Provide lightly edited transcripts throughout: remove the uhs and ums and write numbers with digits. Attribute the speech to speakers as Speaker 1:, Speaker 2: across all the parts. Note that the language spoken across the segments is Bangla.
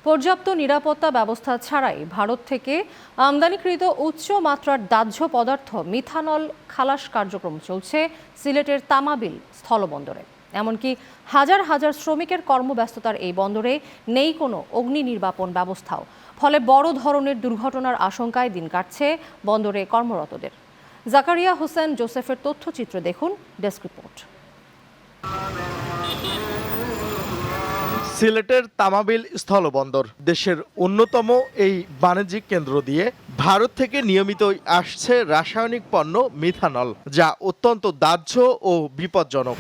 Speaker 1: পর্যাপ্ত নিরাপত্তা ব্যবস্থা ছাড়াই ভারত থেকে আমদানিকৃত উচ্চ মাত্রার দাহ্য পদার্থ মিথানল খালাস কার্যক্রম চলছে সিলেটের তামাবিল স্থলবন্দরে। এমনকি হাজার হাজার শ্রমিকের কর্মব্যস্ততার এই বন্দরে নেই কোনো অগ্নি নির্বাপন ব্যবস্থাও। ফলে বড় ধরনের দুর্ঘটনার আশঙ্কায় দিন কাটছে বন্দরে কর্মরতদের। জাকারিয়া হোসেন জোসেফের তথ্যচিত্র দেখুন, ডেস্ক রিপোর্ট।
Speaker 2: সিলেটের তামাবিল স্থলবন্দর দেশের অন্যতম এই বাণিজ্যিক কেন্দ্র দিয়ে ভারত থেকে নিয়মিতই আসছে রাসায়নিক পণ্য মিথানল, যা অত্যন্ত দাহ্য ও বিপজ্জনক।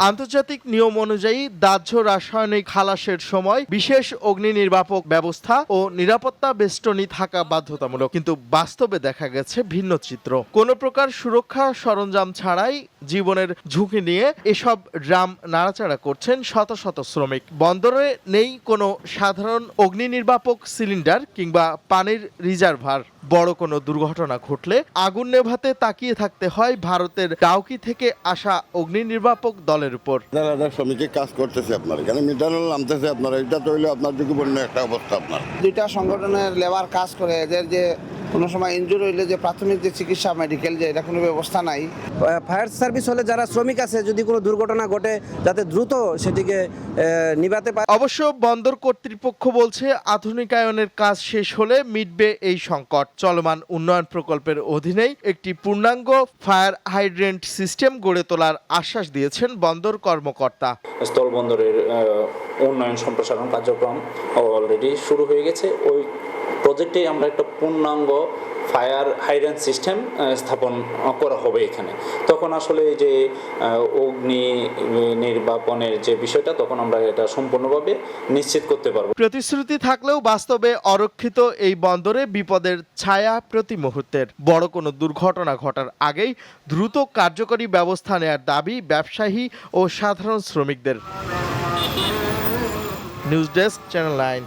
Speaker 2: আন্তর্জাতিক নিয়ম অনুযায়ী দাহ্য রাসায়নিক খালাসের সময় বিশেষ অগ্নি নির্বাপক ব্যবস্থা ও নিরাপত্তা বেষ্টনী থাকা বাধ্যতামূলক, কিন্তু বাস্তবে দেখা গেছে ভিন্ন চিত্র। কোনো প্রকার সুরক্ষা সরঞ্জাম ছাড়াই জীবনের ঝুঁকি নিয়ে এসব ড্রাম নাড়াচাড়া করছেন শত শত শ্রমিক। বন্দরে নেই কোনো সাধারণ অগ্নি নির্বাপক সিলিন্ডার কিংবা পানির রিজার্ভার। বড় কোনো দুর্ঘটনা ঘটলে আগুন নেভাতে তাকিয়ে থাকতে হয় ভারতের ডাউকি থেকে আসা অগ্নি নির্বাপক দলের উপর।
Speaker 3: শ্রমিকের কাজ করতেছে আপনার এখানে মিটার নামতেছে আপনার, এটা তো হইলে আপনার ঝুঁকিপূর্ণ একটা অবস্থা। আপনার
Speaker 4: দুইটা সংগঠনের লেবার কাজ করে, এদের যে কোনো সময় ইনজুরি হইলে যে প্রাথমিক যে চিকিৎসা মেডিকেল যে এটা কোনো ব্যবস্থা নাই।
Speaker 5: ফায়ার সার্ভিস হলে যারা শ্রমিক আছে যদি কোনো দুর্ঘটনা ঘটে যাতে দ্রুত সেটিকে নিভাতে পারে।
Speaker 2: অবশ্য বন্দর কর্তৃপক্ষ বলছে আধুনিকায়নের কাজ শেষ হলে মিটবে এই সংকট। চলমান উন্নয়ন প্রকল্পের অধীনেই একটি পূর্ণাঙ্গ ফায়ার হাইড্রেন্ট সিস্টেম গড়ে তোলার আশ্বাস দিয়েছেন বন্দর কর্মকর্তা।
Speaker 6: স্থল বন্দরের উন্নয়ন সম্প্রসারণ কার্যক্রম অলরেডি শুরু হয়ে গেছে। ওই প্রজেক্টে আমরা একটা পূর্ণাঙ্গ ফায়ার হাইড্রেন্ট সিস্টেম স্থাপন করা হবে এখানে। তখন আসলে যে অগ্নি নির্বাপনের যে বিষয়টা তখন আমরা এটা সম্পূর্ণভাবে নিশ্চিত করতে পারবো।
Speaker 2: প্রতিশ্রুতি থাকলেও বাস্তবে অরক্ষিত এই বন্দরে বিপদের ছায়া প্রতি মুহূর্তের। বড় কোনো দুর্ঘটনা ঘটার আগেই দ্রুত কার্যকরী ব্যবস্থা নেওয়ার দাবি ব্যবসায়ী ও সাধারণ শ্রমিকদের। News desk, channel 9।